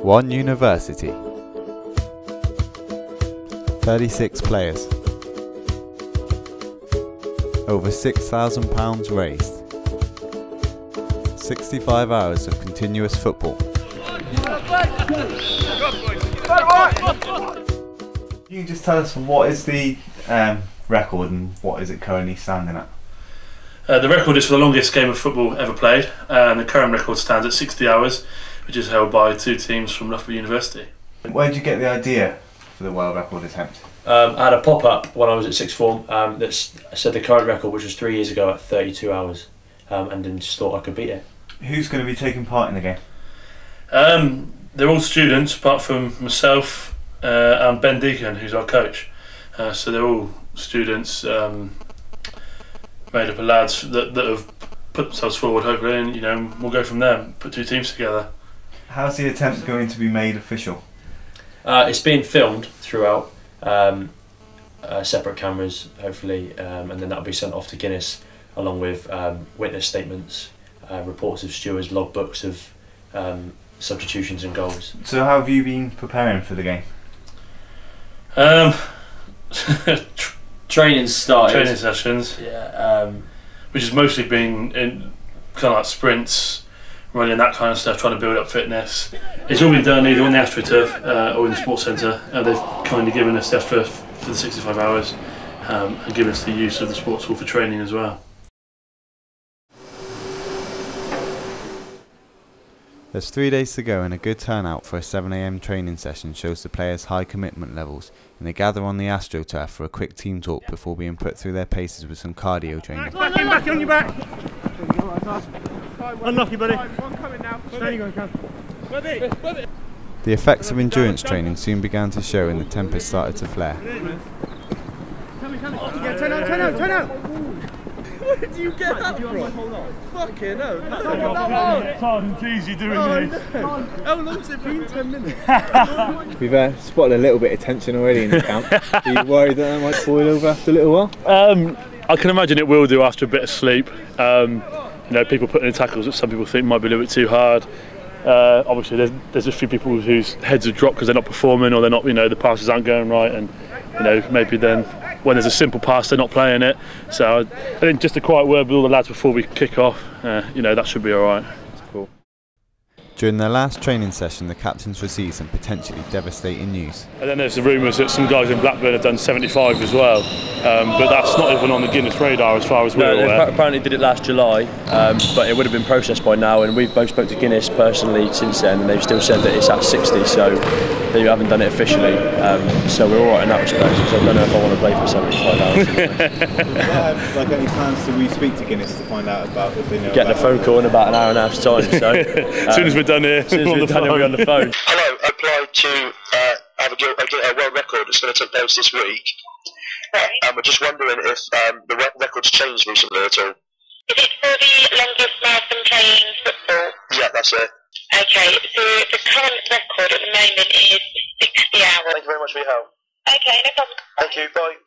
One university. 36 players. Over £6,000 raised. 65 hours of continuous football. Can you just tell us what is the record and what is it currently standing at? The record is for the longest game of football ever played, and the current record stands at 60 hours, which is held by two teams from Loughborough University. Where did you get the idea for the world record attempt? I had a pop-up when I was at sixth form that said the current record, which was 3 years ago, at 32 hours, and then just thought I could beat it. Who's going to be taking part in the game? They're all students, apart from myself and Ben Deacon, who's our coach. So they're all students made up of lads that have put themselves forward, hopefully, and we'll go from there, put two teams together. How's the attempt going to be made official? It's being filmed throughout, separate cameras, hopefully, and then that'll be sent off to Guinness, along with witness statements, reports of stewards, logbooks of substitutions and goals. So how have you been preparing for the game? Training started. Training sessions. Yeah. Which has mostly been in kind of like sprints, running, that kind of stuff, trying to build up fitness. It's all been done either on the AstroTurf or in the sports centre. They've kind of given us the AstroTurf for the 65 hours and given us the use of the sports hall for training as well. There's 3 days to go, and a good turnout for a 7 AM training session shows the players' high commitment levels, and they gather on the AstroTurf for a quick team talk before being put through their paces with some cardio training. Back on your back! Unlucky, buddy. The effects of endurance training soon began to show, and the tempers started to flare. Yeah, turn out! Where did you get that from? Fucking hell. That's hard and easy doing this. How long's it been? 10 minutes? We've spotted a little bit of tension already in the camp. Are you worried that might boil over after a little while? I can imagine it will do after a bit of sleep. People putting in tackles that some people think might be a little bit too hard. Obviously there's a few people whose heads have dropped because they're not performing, or they're not, the passes aren't going right, and maybe then when there's a simple pass they're not playing it. So I think just a quiet word with all the lads before we kick off, that should be alright. Cool. During their last training session, the captains received some potentially devastating news. And then there's the rumours that some guys in Blackburn have done 75 as well, but that's not even on the Guinness radar as far as we're aware. They apparently did it last July, but it would have been processed by now, and we've both spoke to Guinness personally since then, and they've still said that it's at 60, so they haven't done it officially, so we're alright in that respect, because I don't know if I want to play for 75 hours. Like any plans to speak to Guinness to find out about if they know? Getting a phone call in about an hour and a half's time, so as soon as we're done here, we'll be on the phone. Hello, I applied to have a world record that's going to take place this week. Right. We're just wondering if the record's changed recently at all. Is it for the longest marathon playing football? Yeah, that's it. Okay, so the current record at the moment is 60 hours. Thank you very much for your help. Okay, no problem. Thank you, bye.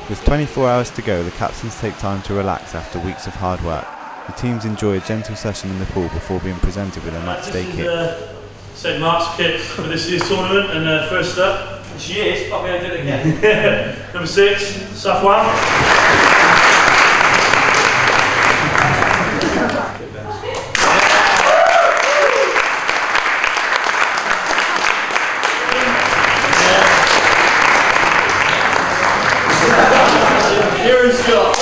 With 24 hours to go, the captains take time to relax after weeks of hard work. The teams enjoy a gentle session in the pool before being presented with a match day kit. St Mark's kit for this year's tournament, and first up, This year's, fuck me, I did it again. number 6, Safwan. Kieran Scott.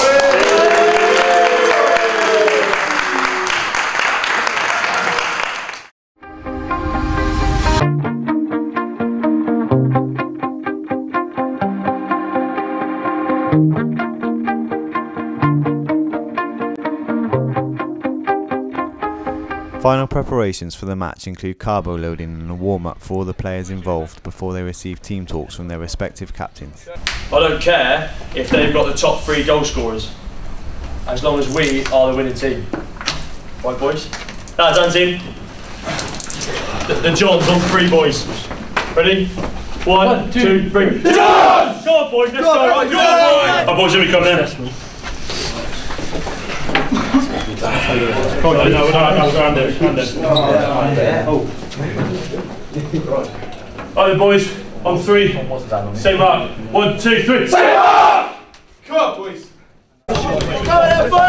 Final preparations for the match include carbo loading and a warm-up for all the players involved before they receive team talks from their respective captains. I don't care if they've got the top 3 goal scorers, as long as we are the winning team. Right, boys? That's done, team. The John's on 3, boys. Ready? 1, 2, 3. John! Go on, boys, let's go. Right, go on, boys! Our boys, here we come then. Alright, boys, on 3. Say mark. 1, 2, 3. Say mark! Come on, boys. Come on, boys!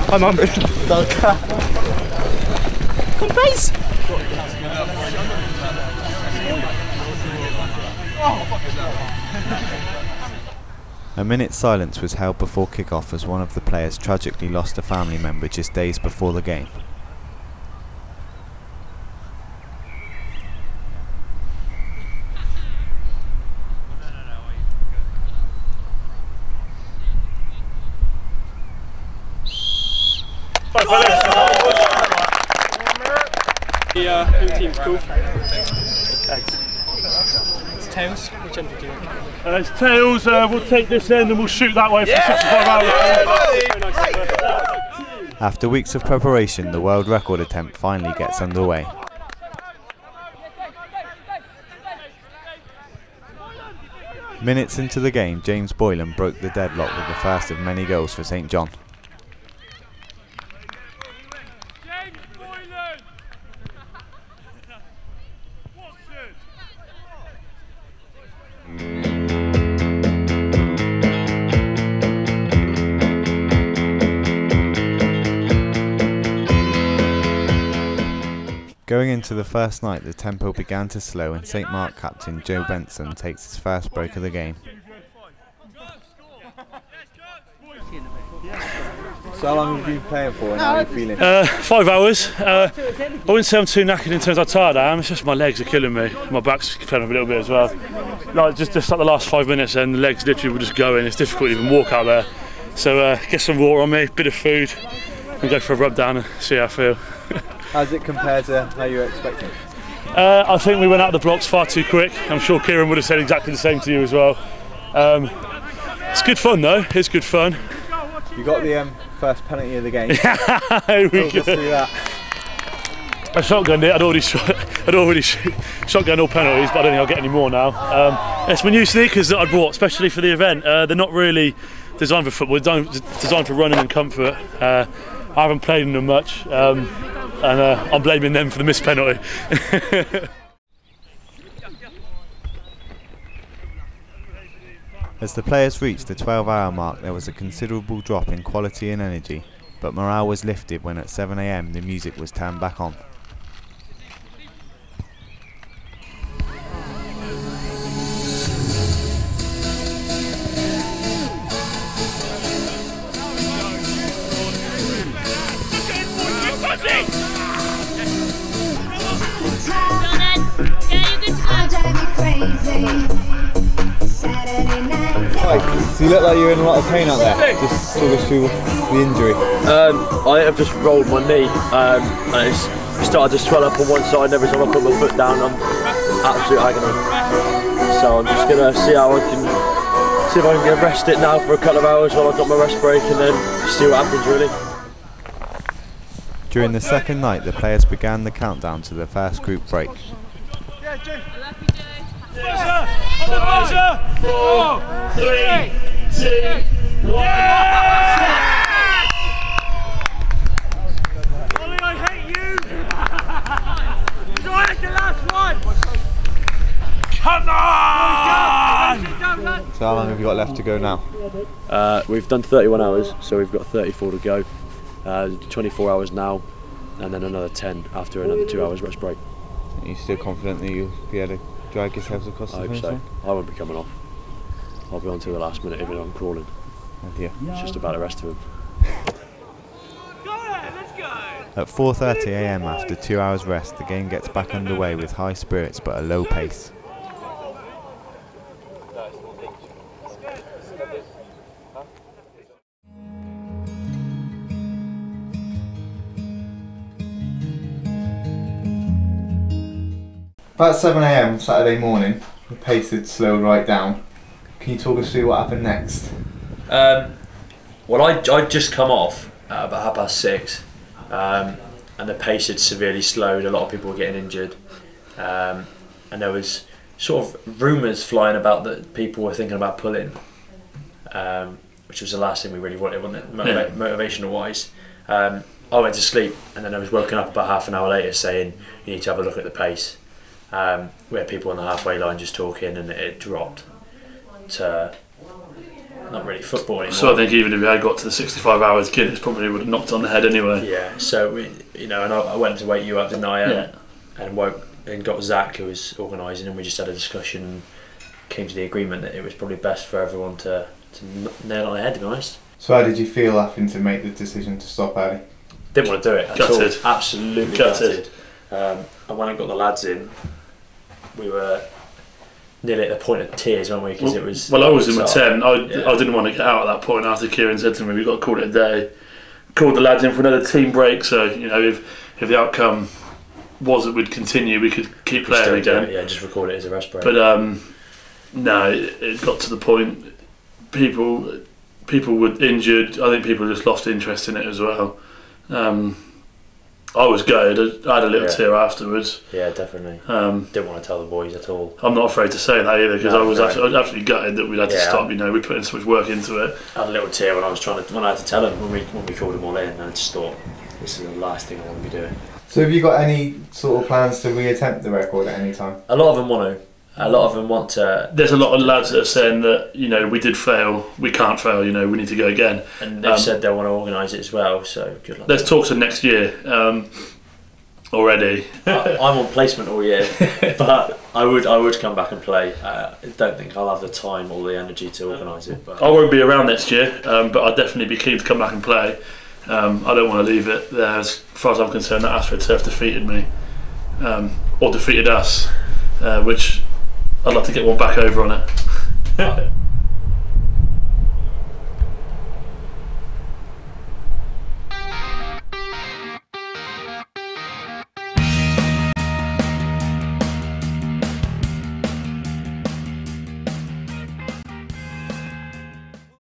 I'm on Come base! A minute's silence was held before kick-off as one of the players tragically lost a family member just days before the game. The home team's cool. It's tails. Which end do you want? It's tails. We'll take this end and we'll shoot that way for 65 hours. After weeks of preparation, the world record attempt finally gets underway. Minutes into the game, James Boylan broke the deadlock with the first of many goals for St John. Going into the first night, the tempo began to slow and St Mark captain Joe Benson takes his first break of the game. So how long have you been playing for and how are you feeling? 5 hours. I wouldn't say I'm too knackered in terms of how tired I am, it's just my legs are killing me. My back's playing up a little bit as well. Like just like the last 5 minutes and the legs literally were just going. It's difficult to even walk out there. So get some water on me, bit of food and go for a rub down and see how I feel. How does it compare to how you were expecting? I think we went out of the blocks far too quick. I'm sure Kieran would have said exactly the same to you as well. It's good fun though, it's good fun. You got the first penalty of the game. Here we go. That. I shotgunned it, I'd already shotgunned all penalties, but I don't think I'll get any more now. It's my new sneakers that I bought, especially for the event. They're not really designed for football, they're designed for running and comfort. I haven't played in them much. And I'm blaming them for the missed penalty. As the players reached the 12-hour mark, there was a considerable drop in quality and energy, but morale was lifted when at 7 AM the music was turned back on. So you look like you're in a lot of pain out there. Just talk us through the injury. I have just rolled my knee and it's started to swell up on one side, and every time I put my foot down I'm absolute agony. So I'm just going to see how I can rest it now for a couple of hours while I've got my rest break and then see what happens really. During the second night, the players began the countdown to the first group break. On the buzzer! 4, 3, 2, 1. Ollie, I hate you! You're the last one! Come on! So how long have you got left to go now? We've done 31 hours, so we've got 34 to go. 24 hours now, and then another 10 after another 2 hours rest break. Are you still confident that you'll be able to drag yourselves across the finish line? I won't be coming off. I'll be on to the last minute even though I'm crawling. It's just about the rest of them. At 4:30 AM after 2 hours rest, the game gets back underway with high spirits but a low pace. About 7 AM Saturday morning, the pace had slowed right down. Can you talk us through what happened next? Well, I'd just come off at about 6:30, and the pace had severely slowed. A lot of people were getting injured, and there was sort of rumours flying about that people were thinking about pulling, which was the last thing we really wanted, wasn't it? Motivational wise. I went to sleep, and then I was woken up about half an hour later saying you need to have a look at the pace. We had people on the halfway line just talking, and it dropped to not really football anymore. So I think even if we had got to the 65 hours, Guinness probably would have knocked on the head anyway. Yeah. So we, and I went to wake you up, didn't I? And woke and got Zach, who was organising, and we just had a discussion and came to the agreement that it was probably best for everyone to nail on the head, to be honest. So how did you feel having to make the decision to stop early? Didn't want to do it at Gutted. all. Absolutely gutted. And when I got the lads in, we were nearly at the point of tears, weren't we? Because it was. Well, I was in my tent. I didn't want to get out at that point after Kieran said to me, "We've got to call it a day." Called the lads in for another team break. So if the outcome was that we'd continue, we could keep playing again. Yeah, just record it as a rest break. But no, it got to the point. People were injured. I think people just lost interest in it as well. I was gutted. I had a little tear afterwards. Yeah, definitely. Didn't want to tell the boys at all. I'm not afraid to say that either, because I was absolutely gutted that we'd had to stop. We put in so much work into it. I had a little tear when I had to tell them when we called them all in, and I just thought this is the last thing I want to be doing. So have you got any sort of plans to reattempt the record at any time? A lot of them want to. A lot of them want to. There's a lot of lads that are saying that we did fail, we can't fail. We need to go again. And they've said they want to organise it as well. So good luck. There's talks of next year already. I'm on placement all year, but I would come back and play. I don't think I'll have the time or the energy to organise it. But I won't be around next year, but I'd definitely be keen to come back and play. I don't want to leave it there. As far as I'm concerned, that AstroTurf defeated me, or defeated us, which I'd like to get one back over on it.